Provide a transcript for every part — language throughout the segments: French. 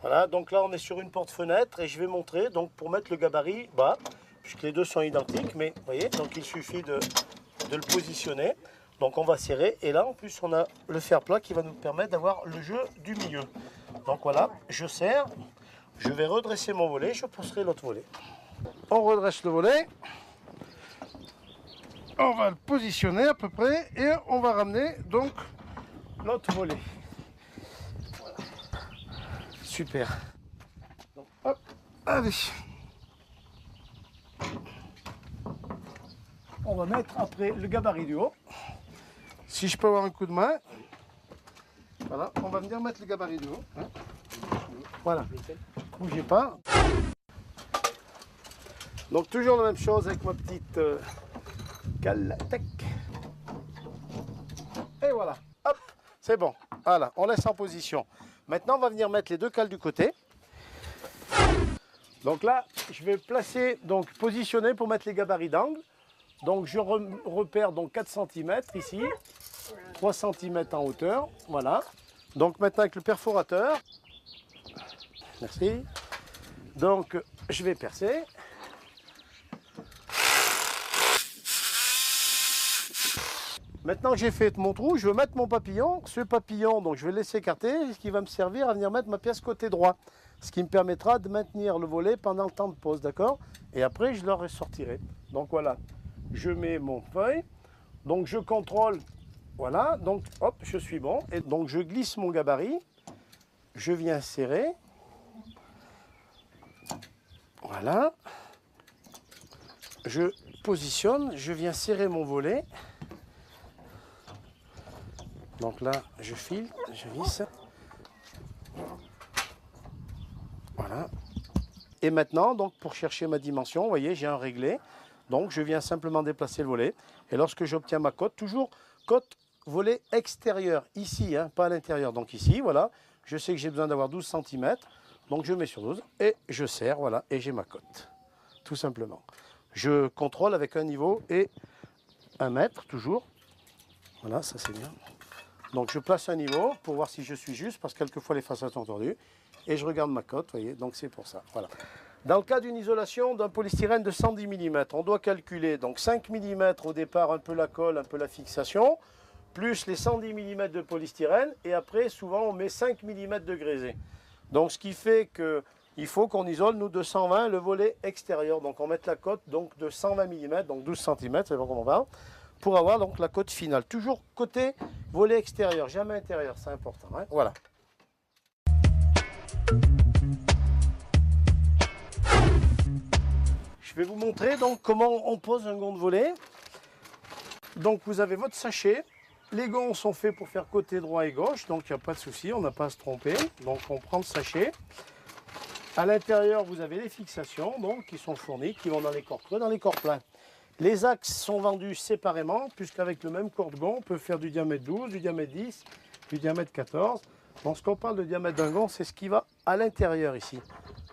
Voilà, donc là on est sur une porte-fenêtre et je vais montrer donc pour mettre le gabarit bas, puisque les deux sont identiques, mais vous voyez, donc il suffit de le positionner. Donc on va serrer et là en plus on a le fer plat qui va nous permettre d'avoir le jeu du milieu. Donc voilà, je serre, je vais redresser mon volet, je pousserai l'autre volet. On redresse le volet, on va le positionner à peu près et on va ramener donc l'autre volet. Voilà. Super. Donc hop, allez. On va mettre après le gabarit du haut. Si je peux avoir un coup de main. Voilà, on va venir mettre le gabarit du haut. Hein. Voilà, bougez pas. Donc toujours la même chose avec ma petite Caltech. Et voilà, hop, c'est bon. Voilà, on laisse en position. Maintenant, on va venir mettre les deux cales du côté. Donc là, je vais placer, donc positionner pour mettre les gabarits d'angle. Donc je repère donc 4 cm ici, 3 cm en hauteur, voilà. Donc maintenant avec le perforateur, merci. Donc je vais percer. Maintenant que j'ai fait mon trou, je vais mettre mon papillon. Ce papillon, donc je vais le laisser écarter, ce qui va me servir à venir mettre ma pièce côté droit. Ce qui me permettra de maintenir le volet pendant le temps de pause, d'accord? Et après je le ressortirai. Donc voilà. Je mets mon feuille, donc je contrôle, voilà, donc hop, je suis bon, et donc je glisse mon gabarit, je viens serrer, voilà, je positionne, je viens serrer mon volet, donc là je file, je visse, voilà, et maintenant donc pour chercher ma dimension, vous voyez j'ai un réglé. Donc je viens simplement déplacer le volet et lorsque j'obtiens ma cote, toujours cote volet extérieur, ici, hein, pas à l'intérieur, donc ici, voilà, je sais que j'ai besoin d'avoir 12 cm, donc je mets sur 12 et je serre, voilà, et j'ai ma cote, tout simplement. Je contrôle avec un niveau et 1 mètre, toujours, voilà, ça c'est bien. Donc je place un niveau pour voir si je suis juste, parce que quelquefois les façades sont tordues, et je regarde ma cote, vous voyez, donc c'est pour ça, voilà. Dans le cas d'une isolation d'un polystyrène de 110 mm, on doit calculer donc 5 mm au départ, un peu la colle, un peu la fixation, plus les 110 mm de polystyrène, et après souvent on met 5 mm de grésé. Donc ce qui fait qu'il faut qu'on isole, nous, de 120 le volet extérieur. Donc on met la cote donc, de 120 mm, donc 12 cm, c'est bon comment on va, pour avoir donc la cote finale. Toujours côté volet extérieur, jamais intérieur, c'est important. Hein, voilà. Je vais vous montrer donc comment on pose un gond de volet. Donc vous avez votre sachet. Les gonds sont faits pour faire côté droit et gauche, donc il n'y a pas de souci, on n'a pas à se tromper. Donc on prend le sachet. À l'intérieur, vous avez les fixations donc, qui sont fournies, qui vont dans les corps creux, dans les corps pleins. Les axes sont vendus séparément, puisqu'avec le même corps de gond, on peut faire du diamètre 12, du diamètre 10, du diamètre 14. Lorsqu'on parle de diamètre d'un gond, c'est ce qui va à l'intérieur ici.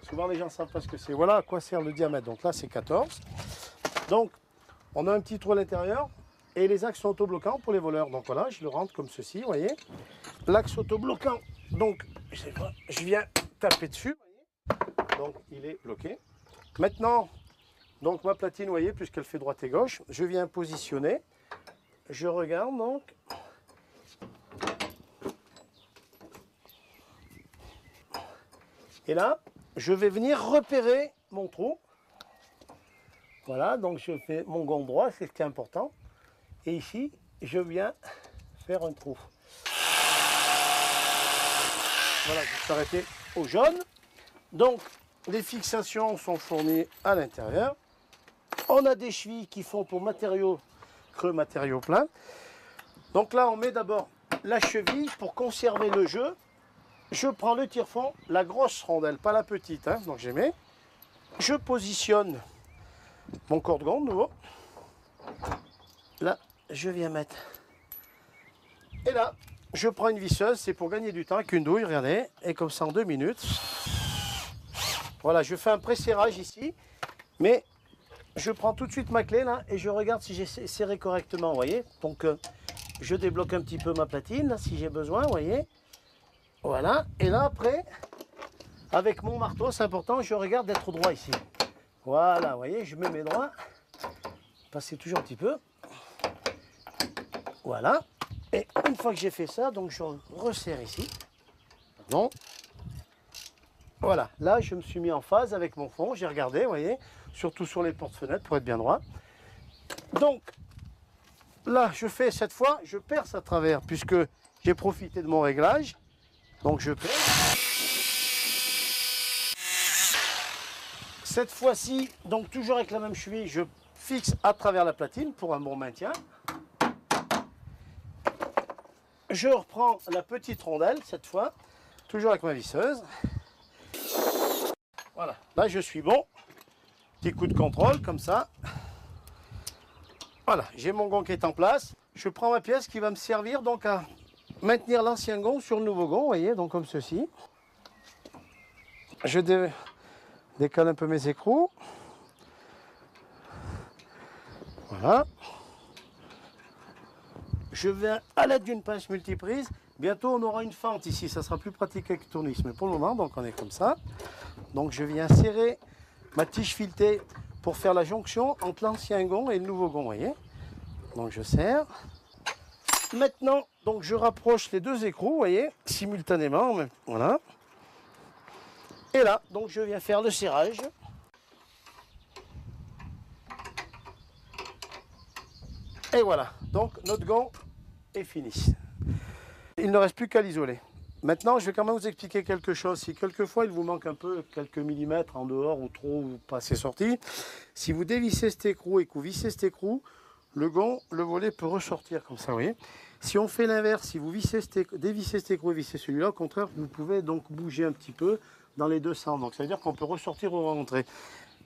Souvent les gens ne savent pas ce que c'est. Voilà à quoi sert le diamètre. Donc là c'est 14. Donc on a un petit trou à l'intérieur et les axes sont autobloquants pour les voleurs. Donc voilà, je le rentre comme ceci, vous voyez. L'axe autobloquant, donc je viens taper dessus, vous voyez. Donc il est bloqué. Maintenant, donc ma platine, vous voyez, puisqu'elle fait droite et gauche, je viens positionner. Je regarde donc. Et là, je vais venir repérer mon trou. Voilà, donc je fais mon gond droit, c'est ce qui est important. Et ici, je viens faire un trou. Voilà, je vais s'arrêter au jaune. Donc, les fixations sont fournies à l'intérieur. On a des chevilles qui font pour matériaux creux, matériaux pleins. Donc là, on met d'abord la cheville pour conserver le jeu. Je prends le tire-fond, la grosse rondelle, pas la petite, hein, donc je mets. Je positionne mon corde-gond de nouveau. Là, je viens mettre. Et là, je prends une visseuse, c'est pour gagner du temps avec une douille, regardez. Et comme ça en 2 minutes. Voilà, je fais un pré-serrage ici. Mais je prends tout de suite ma clé là et je regarde si j'ai serré correctement, vous voyez. Donc je débloque un petit peu ma platine, là, si j'ai besoin, vous voyez. Voilà, et là après, avec mon marteau, c'est important, je regarde d'être droit ici. Voilà, vous voyez, je mets mes droits. Passez toujours un petit peu. Voilà. Et une fois que j'ai fait ça, donc je resserre ici. Pardon. Voilà, là je me suis mis en phase avec mon fond, j'ai regardé, vous voyez, surtout sur les portes-fenêtres pour être bien droit. Donc, là je fais cette fois, je perce à travers, puisque j'ai profité de mon réglage. Donc je perce. Cette fois-ci, donc toujours avec la même cheville, je fixe à travers la platine pour un bon maintien. Je reprends la petite rondelle cette fois, toujours avec ma visseuse. Voilà, là je suis bon. Petit coup de contrôle comme ça. Voilà, j'ai mon gond qui est en place. Je prends ma pièce qui va me servir donc à maintenir l'ancien gond sur le nouveau gond, vous voyez, donc comme ceci. Je décale un peu mes écrous. Voilà. Je vais à l'aide d'une pince multiprise. Bientôt on aura une fente ici, ça sera plus pratique avec le tournevis. Mais pour le moment, donc on est comme ça. Donc je viens serrer ma tige filetée pour faire la jonction entre l'ancien gond et le nouveau gond, vous voyez. Donc je serre. Maintenant, donc je rapproche les deux écrous, vous voyez, simultanément. Voilà. Et là, donc je viens faire le serrage. Et voilà, donc notre gond est fini. Il ne reste plus qu'à l'isoler. Maintenant, je vais quand même vous expliquer quelque chose. Si quelquefois il vous manque un peu quelques millimètres en dehors ou trop ou pas assez sorti, si vous dévissez cet écrou et que vous vissez cet écrou, le gond, le volet peut ressortir comme ça, vous voyez. Si on fait l'inverse, si vous dévissez cet écrou et vissez celui-là, au contraire, vous pouvez donc bouger un petit peu dans les deux sens. Donc ça veut dire qu'on peut ressortir ou rentrer.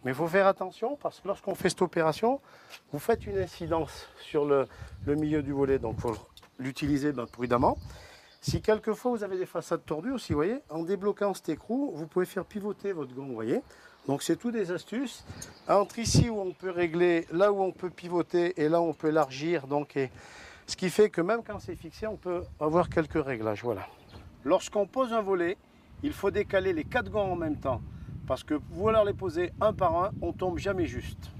Mais il faut faire attention parce que lorsqu'on fait cette opération, vous faites une incidence sur le milieu du volet. Donc il faut l'utiliser prudemment. Si quelquefois vous avez des façades tordues aussi, vous voyez, en débloquant cet écrou, vous pouvez faire pivoter votre gond, vous voyez. Donc c'est tout des astuces. Entre ici où on peut régler, là où on peut pivoter et là où on peut élargir. Donc, ce qui fait que même quand c'est fixé, on peut avoir quelques réglages. Voilà. Lorsqu'on pose un volet, il faut décaler les 4 gonds en même temps. Parce que vouloir les poser un par un, on tombe jamais juste.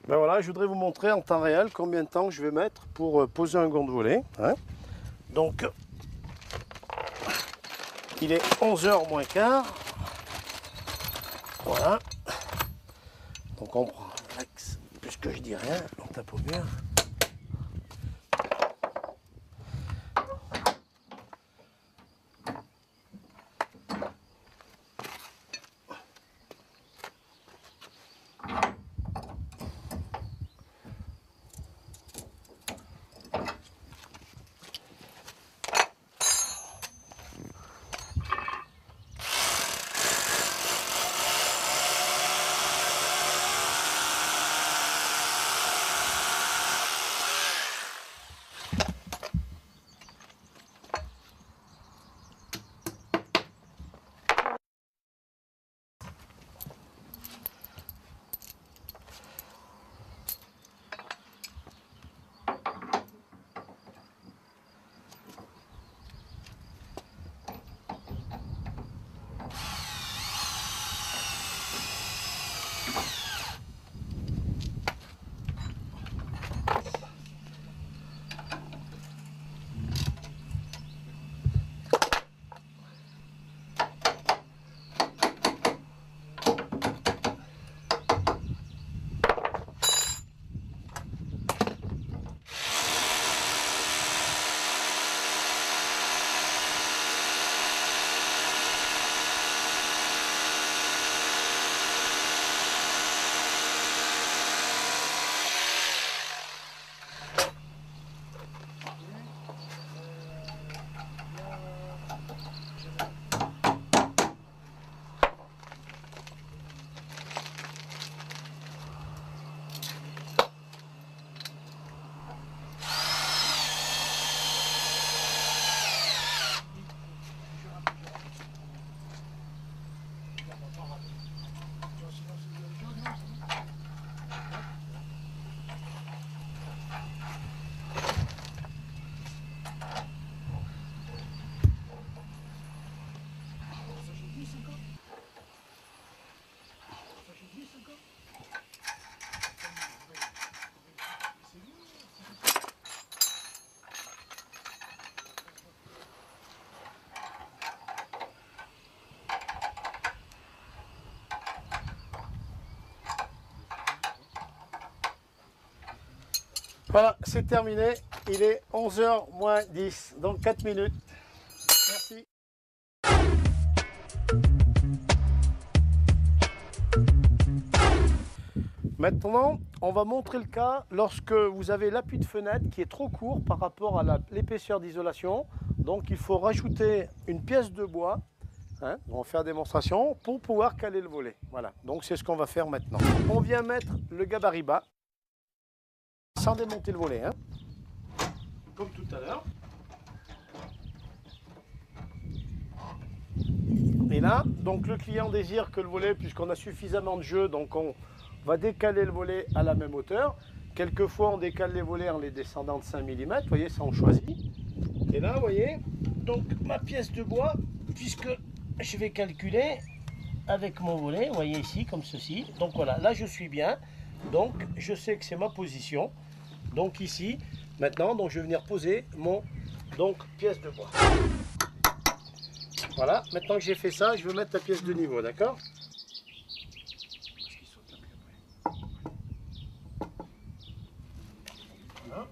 Ben voilà, je voudrais vous montrer en temps réel combien de temps je vais mettre pour poser un gond de volet. Hein. Donc, il est 11h moins quart. Voilà. Donc on prend l'axe, puisque je dis rien, on tape au mur. Voilà, c'est terminé. Il est 11h moins 10, donc 4 minutes. Merci. Maintenant, on va montrer le cas lorsque vous avez l'appui de fenêtre qui est trop court par rapport à l'épaisseur d'isolation. Donc il faut rajouter une pièce de bois, hein, on va faire démonstration, pour pouvoir caler le volet. Voilà, donc c'est ce qu'on va faire maintenant. On vient mettre le gabarit bas, sans démonter le volet, hein, comme tout à l'heure. Et là, donc le client désire que le volet, puisqu'on a suffisamment de jeu, donc on va décaler le volet à la même hauteur. Quelquefois, on décale les volets en les descendant de 5 mm, vous voyez, ça on choisit. Et là, vous voyez, donc ma pièce de bois, puisque je vais calculer avec mon volet, vous voyez ici, comme ceci. Donc voilà, là je suis bien, donc je sais que c'est ma position. Donc ici, maintenant, donc je vais venir poser mon pièce de bois. Voilà, maintenant que j'ai fait ça, je vais mettre la pièce de niveau, d'accord? Voilà.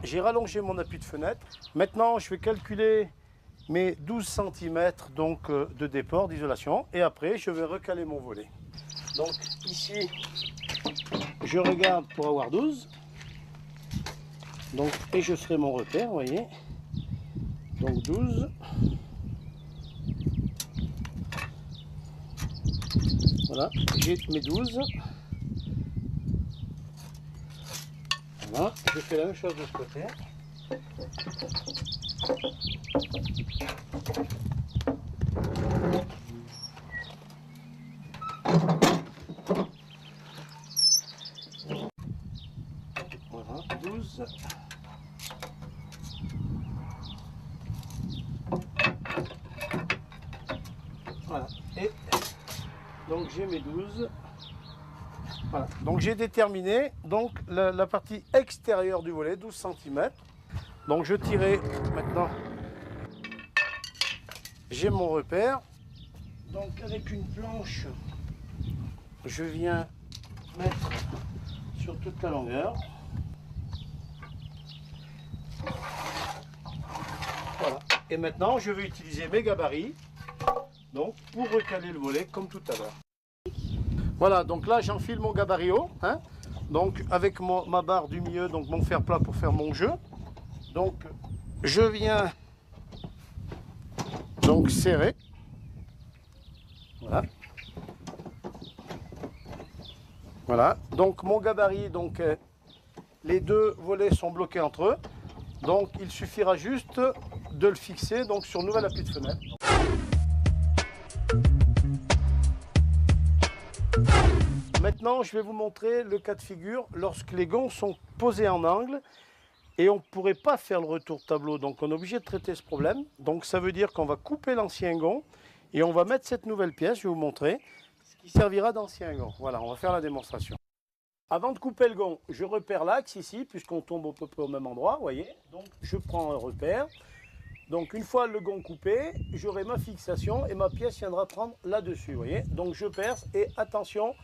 J'ai rallongé mon appui de fenêtre. Maintenant, je vais calculer mes 12 cm donc, de déport, d'isolation. Et après, je vais recaler mon volet. Donc ici, je regarde pour avoir 12. Donc, et je ferai mon repère, vous voyez. Donc 12. Voilà, j'ai mes 12. Voilà, je fais la même chose de ce côté. Voilà, 12. Voilà, et donc j'ai mes 12. Voilà. Donc j'ai déterminé donc, la partie extérieure du volet, 12 cm. Donc je tirais maintenant, j'ai mon repère. Donc avec une planche, je viens mettre sur toute la longueur. Voilà. Et maintenant je vais utiliser mes gabarits donc, pour recaler le volet comme tout à l'heure. Voilà, donc là j'enfile mon gabarit haut, hein, donc avec ma barre du milieu, donc mon fer plat pour faire mon jeu. Donc je viens donc serrer. Voilà. Voilà, donc mon gabarit, donc les deux volets sont bloqués entre eux. Donc il suffira juste de le fixer donc, sur nouvel appui de fenêtre. Maintenant, je vais vous montrer le cas de figure lorsque les gonds sont posés en angle et on ne pourrait pas faire le retour de tableau. Donc, on est obligé de traiter ce problème. Donc, ça veut dire qu'on va couper l'ancien gond et on va mettre cette nouvelle pièce, je vais vous montrer, ce qui servira d'ancien gond. Voilà, on va faire la démonstration. Avant de couper le gond, je repère l'axe ici, puisqu'on tombe à peu près au même endroit, vous voyez. Donc, je prends un repère. Donc, une fois le gond coupé, j'aurai ma fixation et ma pièce viendra prendre là-dessus, vous voyez. Donc, je perce et attention,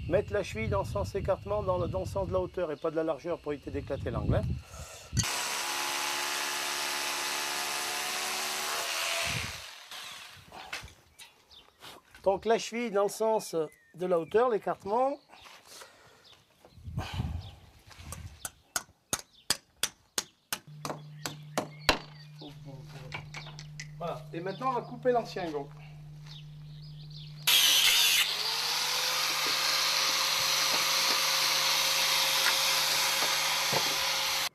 mettre la cheville dans le sens écartement, dans le sens de la hauteur et pas de la largeur pour éviter d'éclater l'angle. Hein. Donc la cheville dans le sens de la hauteur, l'écartement. Voilà, et maintenant on va couper l'ancien gond.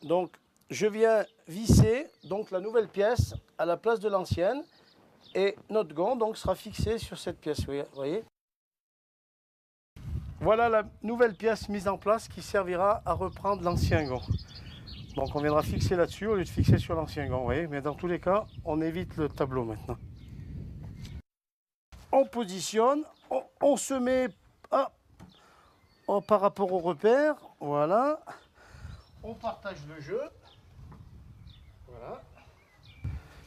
Donc je viens visser donc, la nouvelle pièce à la place de l'ancienne et notre gond donc, sera fixé sur cette pièce, vous voyez. Voilà la nouvelle pièce mise en place qui servira à reprendre l'ancien gond. Donc on viendra fixer là-dessus au lieu de fixer sur l'ancien gond, vous voyez. Mais dans tous les cas, on évite le tableau maintenant. On positionne, on se met par rapport au repère, voilà. On partage le jeu. Voilà.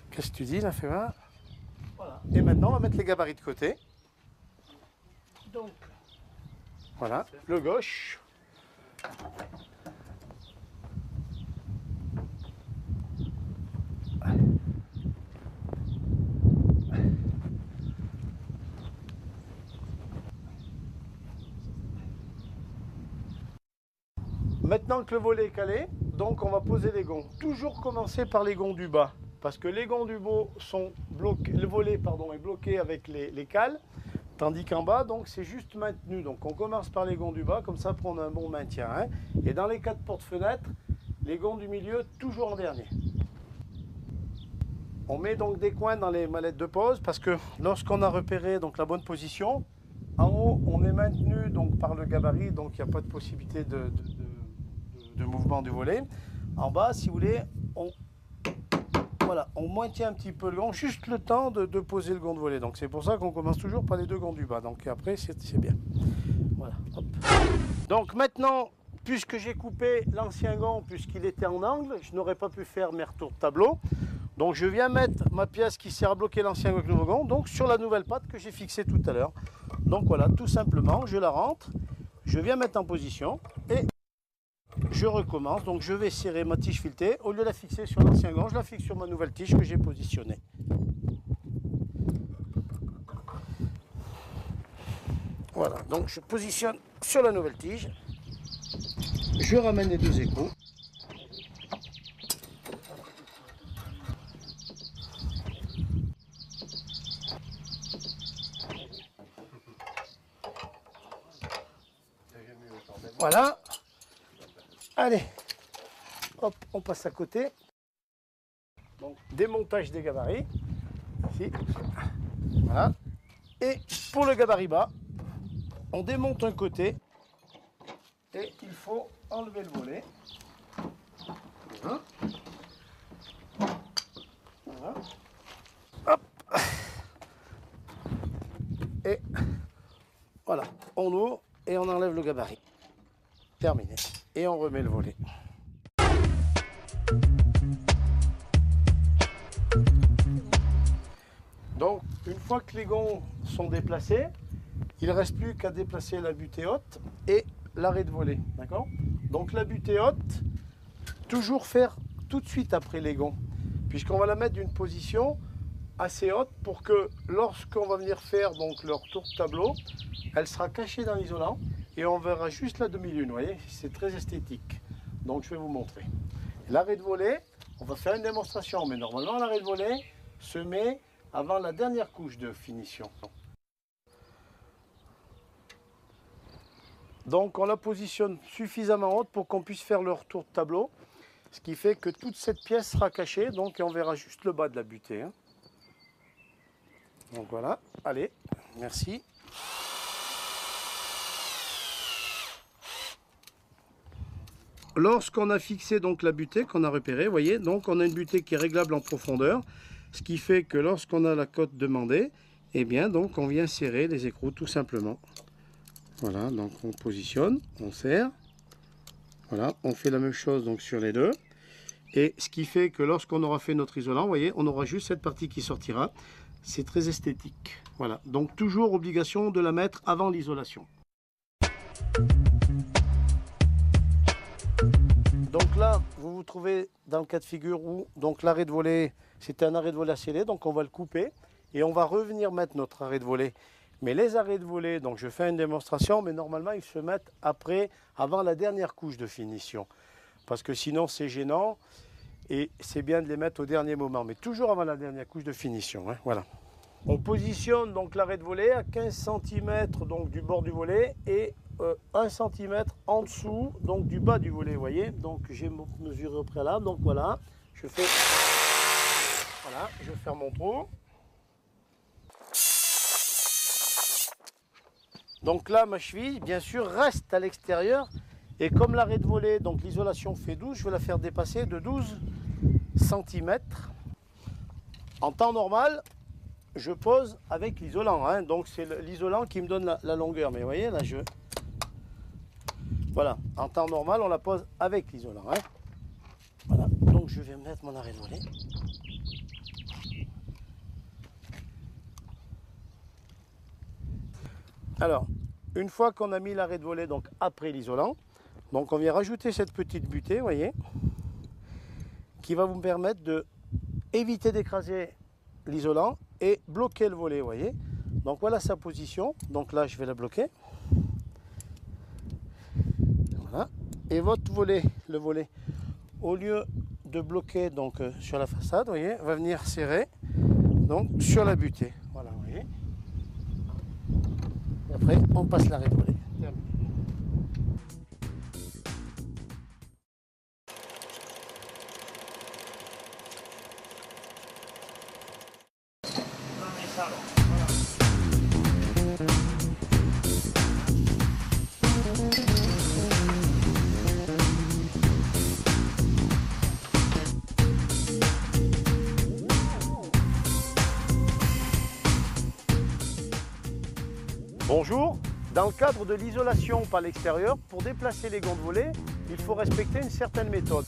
Qu'est-ce que tu dis là, Féva? Voilà. Et maintenant, on va mettre les gabarits de côté. Donc, voilà, le gauche. Maintenant que le volet est calé, donc on va poser les gonds. Toujours commencer par les gonds du bas, parce que les gonds du bas sont bloqués, le volet pardon, est bloqué avec les cales, tandis qu'en bas, donc c'est juste maintenu. Donc on commence par les gonds du bas, comme ça pour un bon maintien. Hein. Et dans les 4 portes-fenêtres, les gonds du milieu toujours en dernier. On met donc des coins dans les mallettes de pose, parce que lorsqu'on a repéré donc la bonne position, en haut on est maintenu donc par le gabarit, donc il n'y a pas de possibilité de mouvement du volet. En bas, si vous voulez, voilà, on maintient un petit peu le gond, juste le temps de poser le gond de volet. Donc c'est pour ça qu'on commence toujours par les 2 gonds du bas. Donc après, c'est bien. Voilà. Hop. Donc maintenant, puisque j'ai coupé l'ancien gond, puisqu'il était en angle, je n'aurais pas pu faire mes retours de tableau. Donc je viens mettre ma pièce qui sert à bloquer l'ancien avec le nouveau gond, donc sur la nouvelle patte que j'ai fixée tout à l'heure. Donc voilà, tout simplement, je la rentre, je viens mettre en position et je recommence. Donc je vais serrer ma tige filetée. Au lieu de la fixer sur l'ancien gond, je la fixe sur ma nouvelle tige que j'ai positionnée. Voilà, donc je positionne sur la nouvelle tige. Je ramène les 2 écrous. Voilà. Allez, hop, on passe à côté. Donc, démontage des gabarits. Ici. Voilà. Et pour le gabarit bas, on démonte un côté et il faut enlever le volet. Voilà. Voilà. Hop. Et voilà, on ouvre et on enlève le gabarit. Terminé. Et on remet le volet. Donc, une fois que les gonds sont déplacés, il ne reste plus qu'à déplacer la butée haute et l'arrêt de volet. D'accord? Donc la butée haute, toujours faire tout de suite après les gonds, puisqu'on va la mettre d'une position assez haute pour que lorsqu'on va venir faire donc le retour de tableau, elle sera cachée dans l'isolant et on verra juste la demi-lune. Vous voyez, c'est très esthétique. Donc je vais vous montrer. L'arrêt de volet, on va faire une démonstration, mais normalement l'arrêt de volet se met avant la dernière couche de finition. Donc on la positionne suffisamment haute pour qu'on puisse faire le retour de tableau, ce qui fait que toute cette pièce sera cachée, donc on verra juste le bas de la butée. Hein. Donc voilà, allez, merci. Lorsqu'on a fixé donc la butée qu'on a repérée, vous voyez, donc on a une butée qui est réglable en profondeur, ce qui fait que lorsqu'on a la cote demandée, eh bien donc on vient serrer les écrous tout simplement. Voilà, donc on positionne, on serre. Voilà, on fait la même chose donc sur les deux. Et ce qui fait que lorsqu'on aura fait notre isolant, vous voyez, on aura juste cette partie qui sortira. C'est très esthétique. Voilà, donc toujours obligation de la mettre avant l'isolation. Donc là, vous vous trouvez dans le cas de figure où donc l'arrêt de volet, c'était un arrêt de volet à sceller, donc on va le couper et on va revenir mettre notre arrêt de volet. Mais les arrêts de volet, donc je fais une démonstration, mais normalement ils se mettent après, avant la dernière couche de finition. Parce que sinon c'est gênant et c'est bien de les mettre au dernier moment, mais toujours avant la dernière couche de finition. Hein, voilà. On positionne donc l'arrêt de volet à 15 cm donc, du bord du volet et 1 cm en dessous donc du bas du volet, vous voyez. Donc j'ai mesuré au préalable, donc voilà, je fais, voilà, je vais faire mon trou. Donc là ma cheville bien sûr reste à l'extérieur et comme l'arrêt de volet, donc l'isolation fait 12, je vais la faire dépasser de 12 cm. En temps normal, je pose avec l'isolant, hein, donc c'est l'isolant qui me donne la longueur, mais vous voyez là je... Voilà, en temps normal on la pose avec l'isolant. Hein. Voilà, donc je vais mettre mon arrêt de volet. Alors, une fois qu'on a mis l'arrêt de volet, donc après l'isolant, donc on vient rajouter cette petite butée, vous voyez, qui va vous permettre de éviter d'écraser l'isolant et bloquer le volet, vous voyez. Donc voilà sa position. Donc là, je vais la bloquer. Voilà. Et votre volet, le volet, au lieu de bloquer donc sur la façade, vous voyez, va venir serrer donc sur la butée. Voilà, vous voyez. Et après, on passe l'arrêt de volet. Terminé. Bonjour, dans le cadre de l'isolation par l'extérieur, pour déplacer les gonds de volet, il faut respecter une certaine méthode.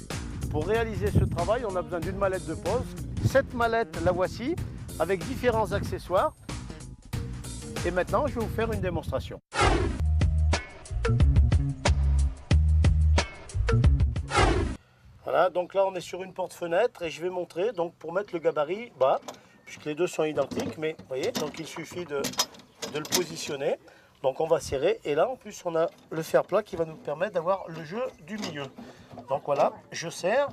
Pour réaliser ce travail, on a besoin d'une mallette de pose. Cette mallette, la voici, avec différents accessoires. Et maintenant, je vais vous faire une démonstration. Voilà, donc là on est sur une porte-fenêtre et je vais montrer donc pour mettre le gabarit bas, puisque les deux sont identiques, mais vous voyez, donc il suffit de le positionner. Donc on va serrer et là en plus on a le fer plat qui va nous permettre d'avoir le jeu du milieu. Donc voilà, je serre,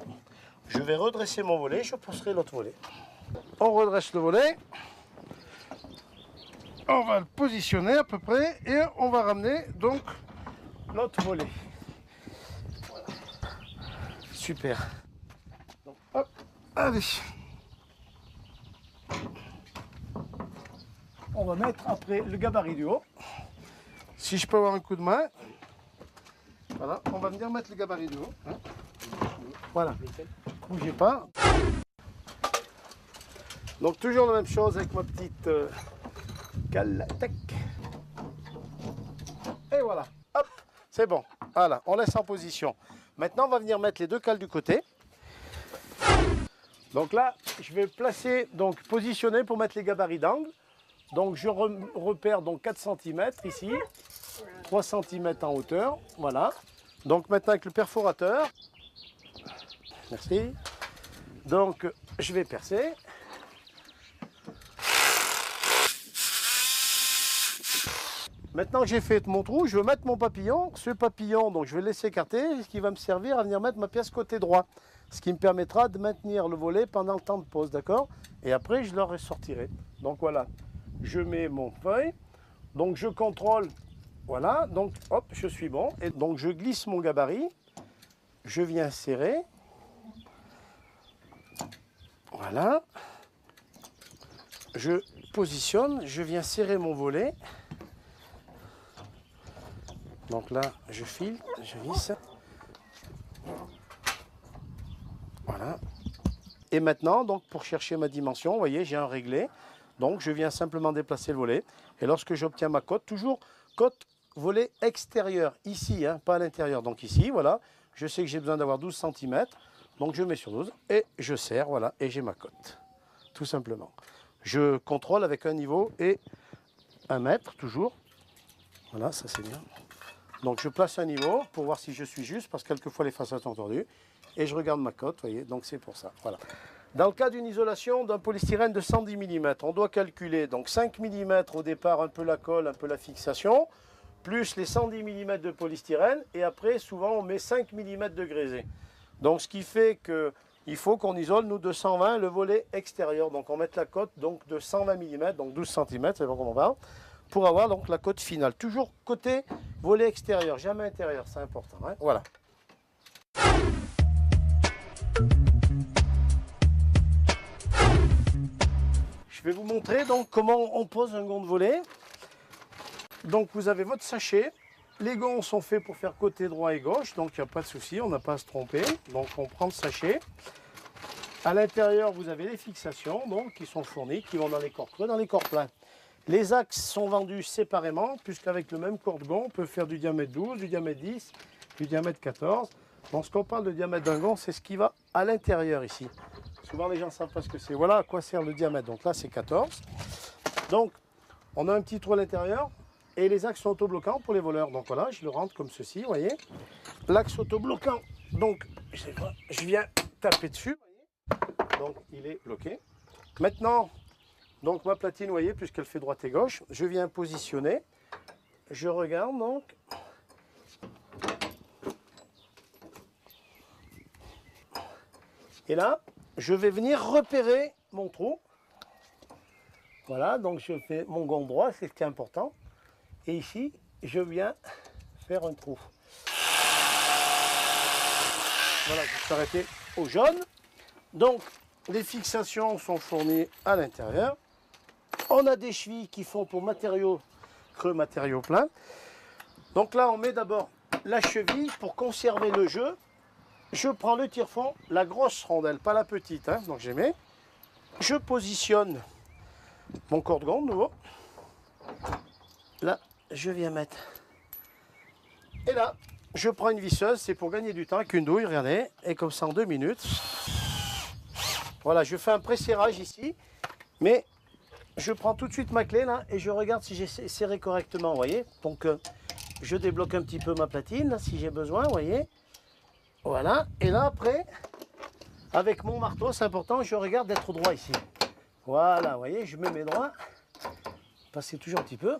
je vais redresser mon volet, je pousserai l'autre volet. On redresse le volet, on va le positionner à peu près et on va ramener donc l'autre volet. Voilà. Super. Donc, hop, allez. On va mettre après le gabarit du haut. Si je peux avoir un coup de main. Voilà, on va venir mettre le gabarit du haut. Hein. Voilà, bougez pas. Donc toujours la même chose avec ma petite Caltech. Et voilà, hop, c'est bon. Voilà, on laisse en position. Maintenant, on va venir mettre les deux cales du côté. Donc là, je vais placer, donc positionner pour mettre les gabarits d'angle. Donc je repère donc 4 cm ici, 3 cm en hauteur, voilà. Donc maintenant avec le perforateur, merci. Donc je vais percer. Maintenant que j'ai fait mon trou, je vais mettre mon papillon. Ce papillon, donc je vais le laisser écarter, ce qui va me servir à venir mettre ma pièce côté droit. Ce qui me permettra de maintenir le volet pendant le temps de pose, d'accord? Et après je le ressortirai. Donc voilà. Je mets mon feuille, donc je contrôle, voilà, donc hop, je suis bon. Et donc je glisse mon gabarit, je viens serrer, voilà, je positionne, je viens serrer mon volet. Donc là, je file, je visse, voilà. Et maintenant, donc pour chercher ma dimension, vous voyez, j'ai un réglé. Donc je viens simplement déplacer le volet et lorsque j'obtiens ma cote, toujours cote volet extérieur, ici, hein, pas à l'intérieur. Donc ici, voilà, je sais que j'ai besoin d'avoir 12 cm, donc je mets sur 12 et je serre, voilà, et j'ai ma cote, tout simplement. Je contrôle avec un niveau et 1 mètre, toujours. Voilà, ça c'est bien. Donc je place un niveau pour voir si je suis juste, parce que quelquefois les façades sont tordues, et je regarde ma cote, vous voyez, donc c'est pour ça, voilà. Dans le cas d'une isolation d'un polystyrène de 110 mm, on doit calculer donc 5 mm au départ, un peu la colle, un peu la fixation, plus les 110 mm de polystyrène, et après souvent on met 5 mm de grésé. Donc ce qui fait qu'il faut qu'on isole nous de 120 le volet extérieur, donc on met la cote donc de 120 mm, donc 12 cm, c'est bon comment on va, pour avoir donc la cote finale. Toujours côté volet extérieur, jamais intérieur, c'est important, hein, voilà. Je vais vous montrer donc comment on pose un gond de volet. Donc vous avez votre sachet. Les gonds sont faits pour faire côté droit et gauche, donc il n'y a pas de souci, on n'a pas à se tromper. Donc on prend le sachet. À l'intérieur, vous avez les fixations donc, qui sont fournies, qui vont dans les corps creux, dans les corps pleins. Les axes sont vendus séparément, puisqu'avec le même corps de gond, on peut faire du diamètre 12, du diamètre 10, du diamètre 14. Lorsqu'on parle de diamètre d'un gond, c'est ce qui va à l'intérieur ici. Souvent les gens ne savent pas ce que c'est. Voilà à quoi sert le diamètre. Donc là c'est 14. Donc on a un petit trou à l'intérieur. et les axes sont autobloquants pour les voleurs. Donc voilà, je le rentre comme ceci, vous voyez. L'axe autobloquant, donc je viens taper dessus, vous voyez. Donc il est bloqué. Maintenant, donc ma platine, vous voyez, puisqu'elle fait droite et gauche, je viens positionner. Je regarde donc. Et là, je vais venir repérer mon trou. Voilà, donc je fais mon gond droit, c'est ce qui est important. Et ici, je viens faire un trou. Voilà, je suis arrêté au jaune. Donc, les fixations sont fournies à l'intérieur. On a des chevilles qui font pour matériaux creux, matériaux pleins. Donc là, on met d'abord la cheville pour conserver le jeu. Je prends le tire-fond, la grosse rondelle, pas la petite, hein, donc j'ai mis. Je positionne mon corde-gond de nouveau. Là, je viens mettre. Et là, je prends une visseuse, c'est pour gagner du temps avec une douille, regardez. Et comme ça en 2 minutes. Voilà, je fais un pré-serrage ici. Mais je prends tout de suite ma clé là et je regarde si j'ai serré correctement, vous voyez. Donc je débloque un petit peu ma platine là, si j'ai besoin, vous voyez. Voilà, et là après, avec mon marteau, c'est important, je regarde d'être droit ici. Voilà, vous voyez, je me mets droit. Passez toujours un petit peu.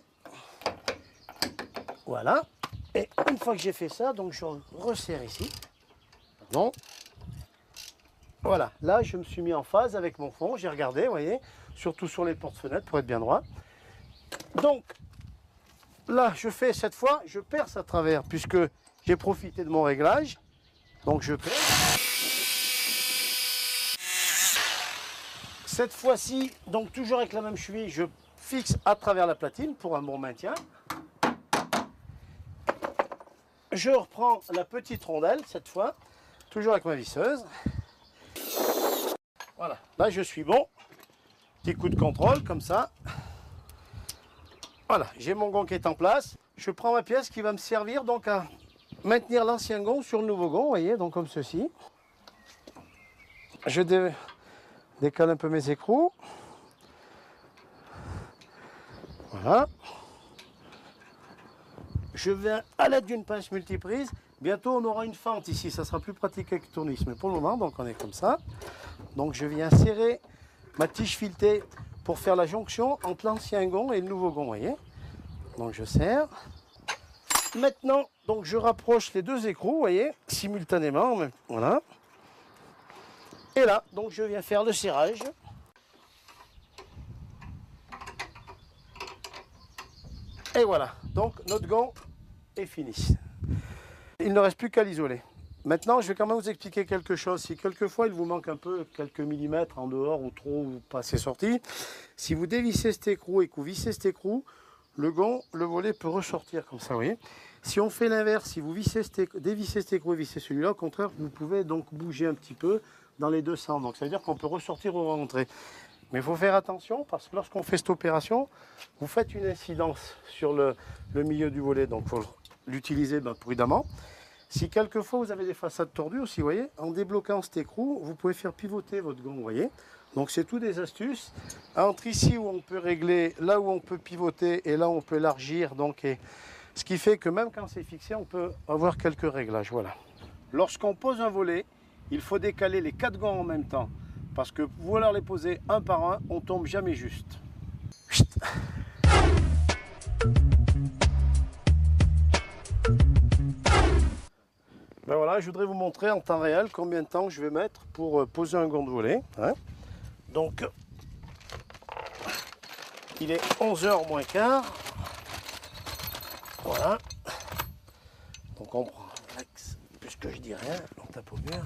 Voilà. Et une fois que j'ai fait ça, donc je resserre ici. Pardon. Voilà, là je me suis mis en phase avec mon fond, j'ai regardé, vous voyez, surtout sur les portes-fenêtres pour être bien droit. Donc, là je fais cette fois, je perce à travers, puisque j'ai profité de mon réglage. Donc je perce. Cette fois-ci, donc toujours avec la même cheville, je fixe à travers la platine pour un bon maintien. Je reprends la petite rondelle cette fois, toujours avec ma visseuse. Voilà, là je suis bon. Petit coup de contrôle comme ça. Voilà, j'ai mon gond qui est en place. Je prends ma pièce qui va me servir donc à maintenir l'ancien gond sur le nouveau gond, vous voyez, donc comme ceci. Je décale un peu mes écrous. Voilà. Je viens à l'aide d'une pince multiprise. Bientôt on aura une fente ici, ça sera plus pratique avec le tournevis. Mais pour le moment, donc on est comme ça. Donc je viens serrer ma tige filetée pour faire la jonction entre l'ancien gond et le nouveau gond, vous voyez. Donc je serre. Maintenant, donc je rapproche les deux écrous, vous voyez, simultanément. Voilà. Et là, donc je viens faire le serrage. Et voilà, donc notre gond est fini. Il ne reste plus qu'à l'isoler. Maintenant, je vais quand même vous expliquer quelque chose. Si quelquefois il vous manque un peu quelques millimètres en dehors ou trop ou pas assez sorti, si vous dévissez cet écrou et que vous vissez cet écrou, le gond, le volet peut ressortir comme ça, vous voyez. Si on fait l'inverse, si vous dévissez cet écrou et vissez celui-là, au contraire, vous pouvez donc bouger un petit peu dans les deux sens. Donc ça veut dire qu'on peut ressortir ou rentrer. Mais il faut faire attention parce que lorsqu'on fait cette opération, vous faites une incidence sur le milieu du volet. Donc il faut l'utiliser prudemment. Si quelquefois vous avez des façades tordues aussi, vous voyez, en débloquant cet écrou, vous pouvez faire pivoter votre gond, vous voyez. Donc c'est tout des astuces. Entre ici où on peut régler, là où on peut pivoter et là où on peut élargir. Donc, ce qui fait que même quand c'est fixé, on peut avoir quelques réglages. Voilà. Lorsqu'on pose un volet, il faut décaler les 4 gonds en même temps. Parce que vouloir les poser un par un, on tombe jamais juste. Ben voilà, je voudrais vous montrer en temps réel combien de temps je vais mettre pour poser un gond de volet. Hein. Donc, il est 11h moins quart. Voilà. Donc on prend l'axe, puisque je dis rien, on tape au mur.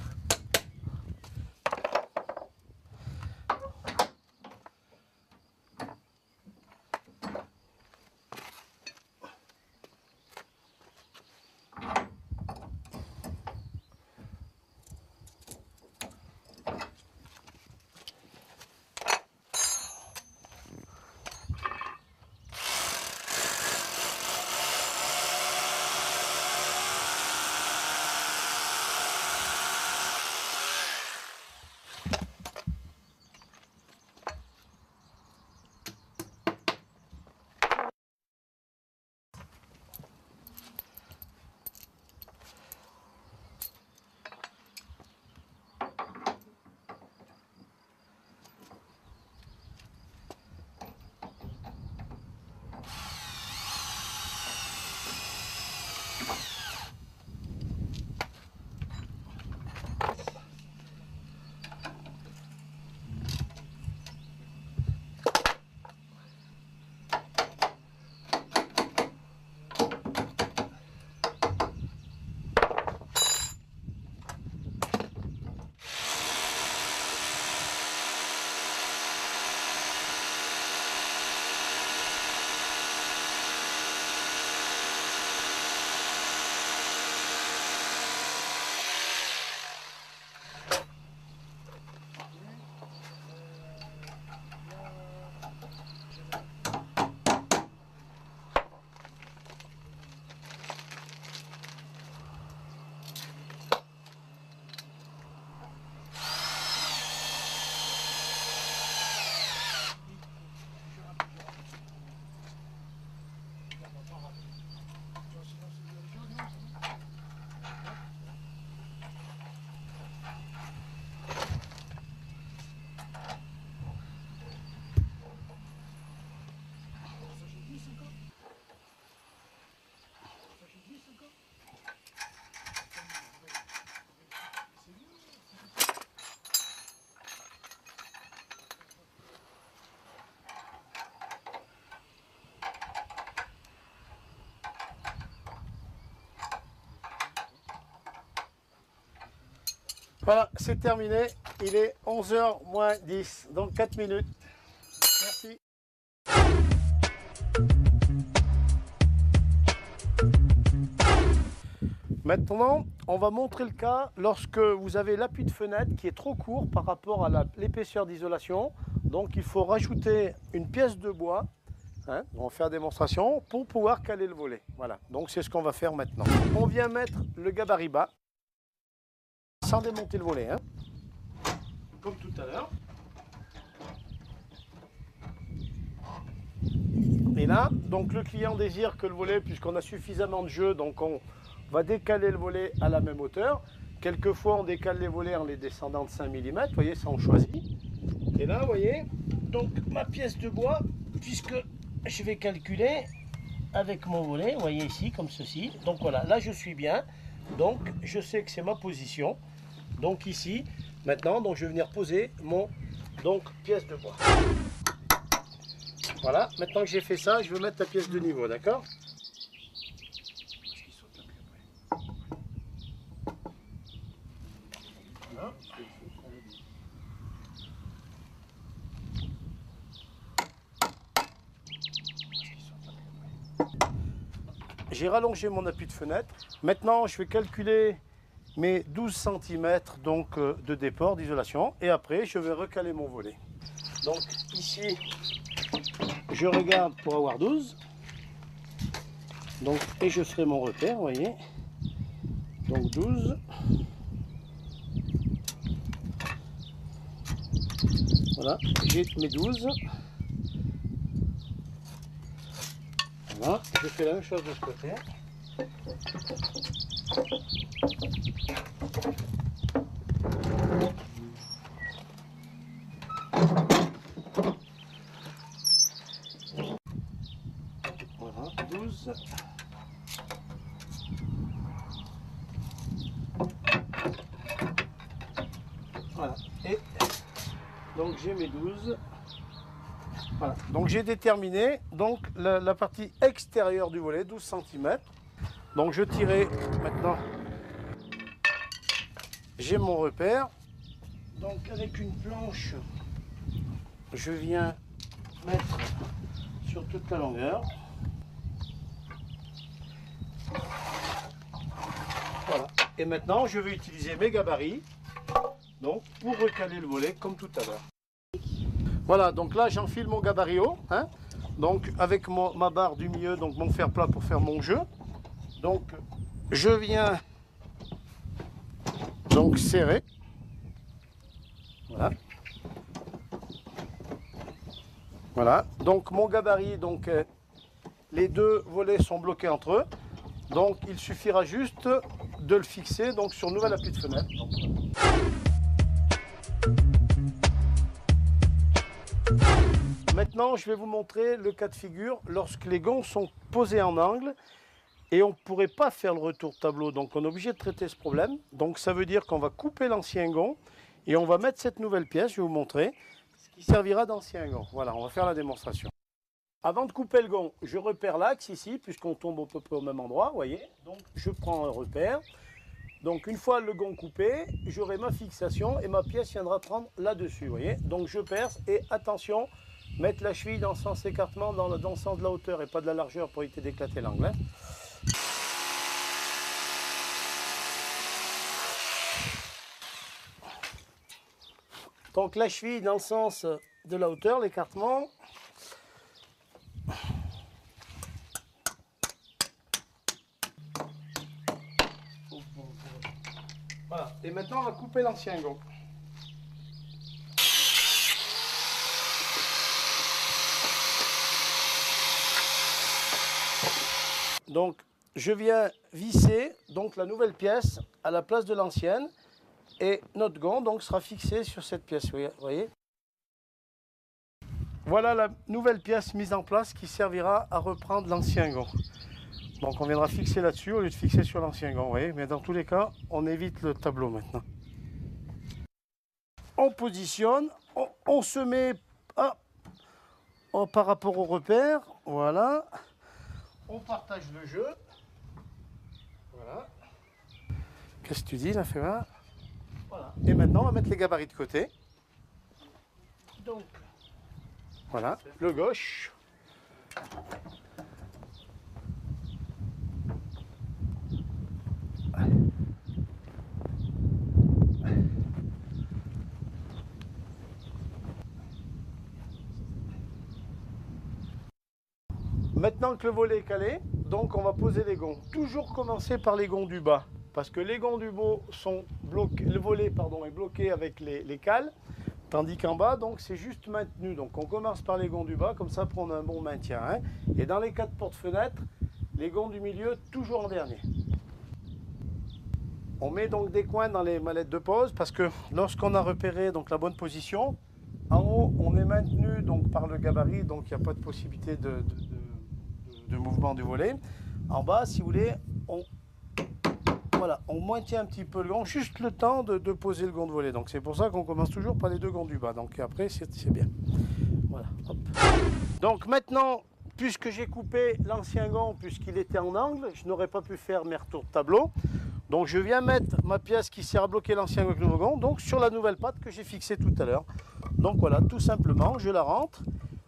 Voilà, c'est terminé. Il est 11h moins 10, donc 4 minutes. Merci. Maintenant, on va montrer le cas lorsque vous avez l'appui de fenêtre qui est trop court par rapport à l'épaisseur d'isolation. Donc il faut rajouter une pièce de bois, hein, on va faire la démonstration, pour pouvoir caler le volet. Voilà, donc c'est ce qu'on va faire maintenant. On vient mettre le gabarit bas, sans démonter le volet, hein, comme tout à l'heure. Et là, donc le client désire que le volet, puisqu'on a suffisamment de jeu, donc on va décaler le volet à la même hauteur. Quelquefois, on décale les volets en les descendant de 5 mm, vous voyez, ça on choisit. Et là, vous voyez, donc ma pièce de bois, puisque je vais calculer avec mon volet, vous voyez ici, comme ceci. Donc voilà, là je suis bien, donc je sais que c'est ma position. Donc ici, maintenant, donc je vais venir poser mon pièce de bois. Voilà, maintenant que j'ai fait ça, je vais mettre la pièce de niveau, d'accord? Voilà. J'ai rallongé mon appui de fenêtre. Maintenant, je vais calculer mes 12 cm donc, de déport, d'isolation. Et après, je vais recaler mon volet. Donc ici, je regarde pour avoir 12. Donc, et je ferai mon repère, vous voyez. Donc 12. Voilà, j'ai mes 12. Voilà, je fais la même chose de ce côté. Voilà, 12. Voilà, et donc j'ai mes 12. Voilà. Donc j'ai déterminé donc, la partie extérieure du volet, 12 cm. Donc je tirais maintenant, j'ai mon repère. Donc avec une planche, je viens mettre sur toute la longueur. Voilà. Et maintenant je vais utiliser mes gabarits donc, pour recaler le volet comme tout à l'heure. Voilà, donc là j'enfile mon gabarit haut, hein, donc avec ma barre du milieu, donc mon fer plat pour faire mon jeu. Donc je viens donc serrer. Voilà. Voilà, donc mon gabarit, donc les deux volets sont bloqués entre eux. Donc il suffira juste de le fixer donc, sur nouvel appui de fenêtre. Maintenant, je vais vous montrer le cas de figure lorsque les gonds sont posés en angle et on ne pourrait pas faire le retour de tableau. Donc, on est obligé de traiter ce problème. Donc, ça veut dire qu'on va couper l'ancien gond et on va mettre cette nouvelle pièce, je vais vous montrer, ce qui servira d'ancien gond. Voilà, on va faire la démonstration. Avant de couper le gond, je repère l'axe ici, puisqu'on tombe à peu près au même endroit, vous voyez. Donc, je prends un repère. Donc, une fois le gond coupé, j'aurai ma fixation et ma pièce viendra prendre là-dessus, vous voyez. Donc, je perce et attention, mettre la cheville dans le sens écartement, dans le sens de la hauteur et pas de la largeur pour éviter d'éclater l'angle. Hein. Donc, la cheville dans le sens de la hauteur, l'écartement. Voilà, et maintenant on va couper l'ancien gond. Donc je viens visser donc, la nouvelle pièce à la place de l'ancienne et notre gond donc, sera fixé sur cette pièce, vous voyez. Voilà la nouvelle pièce mise en place qui servira à reprendre l'ancien gond. Donc on viendra fixer là-dessus au lieu de fixer sur l'ancien gond, vous voyez. Mais dans tous les cas, on évite le tableau maintenant. On positionne, on se met par rapport au repère, voilà. On partage le jeu. Voilà. Qu'est-ce que tu dis là, Féva? Voilà. Et maintenant, on va mettre les gabarits de côté. Donc, voilà, le gauche. Maintenant que le volet est calé, donc on va poser les gonds. Toujours commencer par les gonds du bas, parce que les gonds du bas sont bloqués, le volet pardon, est bloqué avec les cales, tandis qu'en bas, donc c'est juste maintenu. Donc on commence par les gonds du bas, comme ça pour un bon maintien. Hein. Et dans les 4 portes-fenêtres, les gonds du milieu toujours en dernier. On met donc des coins dans les mallettes de pose, parce que lorsqu'on a repéré donc la bonne position, en haut on est maintenu donc par le gabarit, donc il n'y a pas de possibilité de mouvement du volet. En bas, si vous voulez, voilà, on maintient un petit peu le gond, juste le temps de poser le gond de volet. Donc c'est pour ça qu'on commence toujours par les 2 gonds du bas. Donc après, c'est bien. Voilà. Hop. Donc maintenant, puisque j'ai coupé l'ancien gond, puisqu'il était en angle, je n'aurais pas pu faire mes retours de tableau. Donc je viens mettre ma pièce qui sert à bloquer l'ancien avec le nouveau gond, donc sur la nouvelle patte que j'ai fixée tout à l'heure. Donc voilà, tout simplement, je la rentre,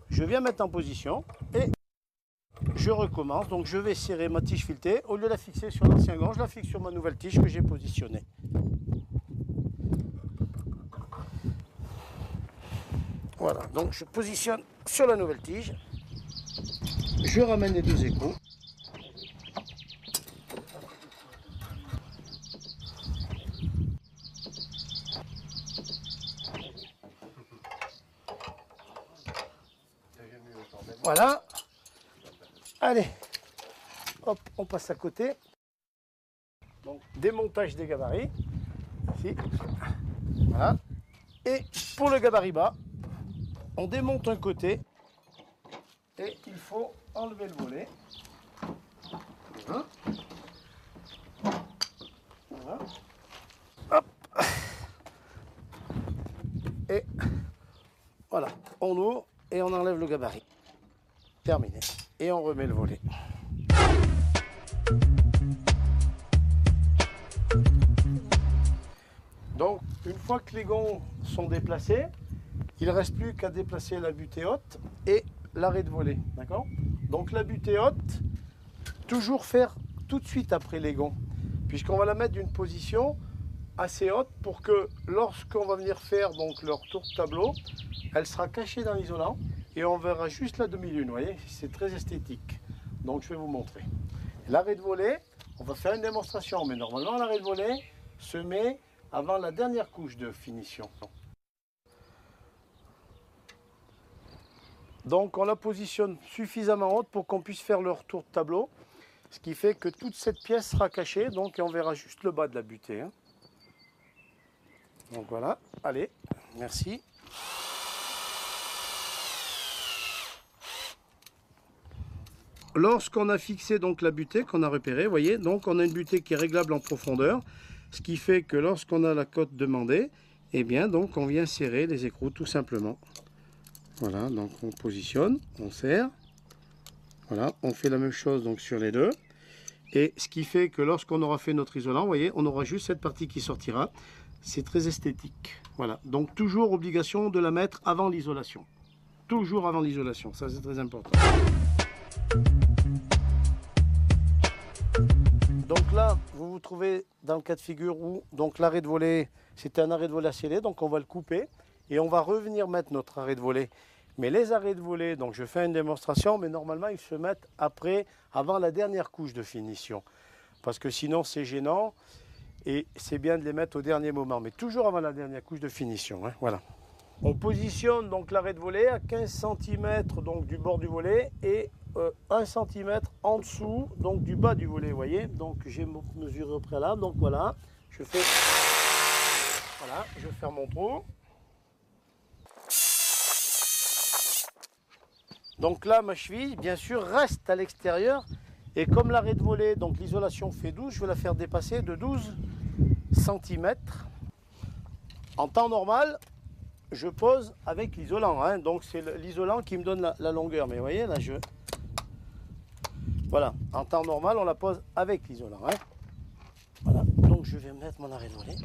je viens mettre en position et je recommence. Donc je vais serrer ma tige filetée. Au lieu de la fixer sur l'ancien gond, je la fixe sur ma nouvelle tige que j'ai positionnée. Voilà, donc je positionne sur la nouvelle tige. Je ramène les 2 écrous. Voilà. Allez, hop, on passe à côté. Donc, démontage des gabarits. Ici. Voilà. Et pour le gabarit bas, on démonte un côté et il faut enlever le volet. Voilà. Voilà. Hop. Et voilà, on ouvre et on enlève le gabarit. Terminé. Et on remet le volet. Donc, une fois que les gonds sont déplacés, il ne reste plus qu'à déplacer la butée haute et l'arrêt de volet. D'accord? Donc la butée haute, toujours faire tout de suite après les gonds, puisqu'on va la mettre d'une position assez haute pour que lorsqu'on va venir faire donc le retour de tableau, elle sera cachée dans l'isolant et on verra juste la demi-lune. Vous voyez, c'est très esthétique. Donc je vais vous montrer. L'arrêt de volet, on va faire une démonstration, mais normalement l'arrêt de volet se met avant la dernière couche de finition. Donc on la positionne suffisamment haute pour qu'on puisse faire le retour de tableau, ce qui fait que toute cette pièce sera cachée, donc on verra juste le bas de la butée. Hein. Donc voilà, allez, merci. Lorsqu'on a fixé donc la butée qu'on a repérée, vous voyez, donc on a une butée qui est réglable en profondeur, ce qui fait que lorsqu'on a la cote demandée, eh bien donc on vient serrer les écrous tout simplement. Voilà, donc on positionne, on serre. Voilà, on fait la même chose donc sur les deux. Et ce qui fait que lorsqu'on aura fait notre isolant, vous voyez, on aura juste cette partie qui sortira. C'est très esthétique. Voilà, donc toujours obligation de la mettre avant l'isolation. Toujours avant l'isolation, ça c'est très important. Donc là, vous vous trouvez dans le cas de figure où donc l'arrêt de volet, c'était un arrêt de volet à sceller, donc on va le couper et on va revenir mettre notre arrêt de volet. Mais les arrêts de volet, donc je fais une démonstration, mais normalement ils se mettent après, avant la dernière couche de finition. Parce que sinon c'est gênant et c'est bien de les mettre au dernier moment, mais toujours avant la dernière couche de finition. Hein, voilà. On positionne donc l'arrêt de volet à 15 cm donc, du bord du volet et 1 cm en dessous donc du bas du volet, vous voyez. Donc j'ai mesuré au préalable, donc voilà, je fais, voilà, je vais faire mon trou. Donc là, ma cheville, bien sûr, reste à l'extérieur. Et comme l'arrêt de volet, donc l'isolation fait 12, je vais la faire dépasser de 12 cm. En temps normal, je pose avec l'isolant. Hein. Donc c'est l'isolant qui me donne la longueur. Mais vous voyez, là, voilà, en temps normal, on la pose avec l'isolant. Hein. Voilà, donc je vais mettre mon arrêt de volet.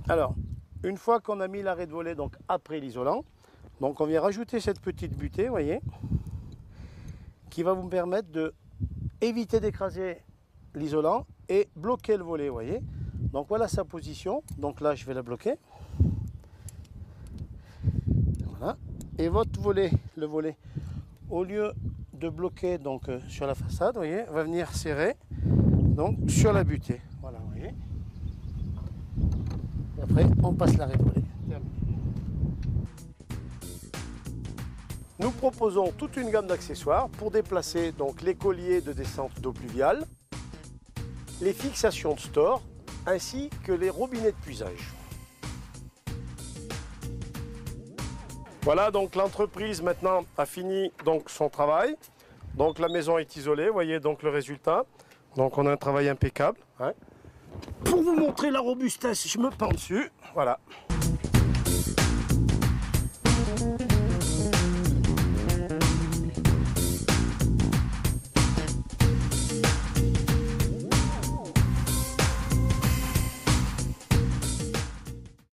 Alors, une fois qu'on a mis l'arrêt de volet, donc après l'isolant, donc on vient rajouter cette petite butée, vous voyez, qui va vous permettre de éviter d'écraser l'isolant et bloquer le volet, vous voyez. Donc voilà sa position. Donc là, je vais la bloquer. Voilà. Et votre volet, le volet, au lieu de bloquer donc sur la façade, vous voyez, va venir serrer donc sur la butée. Voilà, vous voyez. Et après, on passe l'arrêt de volet. Nous proposons toute une gamme d'accessoires pour déplacer donc les colliers de descente d'eau pluviale, les fixations de store, ainsi que les robinets de puisage. Voilà, donc l'entreprise maintenant a fini donc son travail. Donc la maison est isolée, vous voyez donc le résultat. Donc on a un travail impeccable. Hein. Pour vous montrer la robustesse, je me pends dessus. Voilà.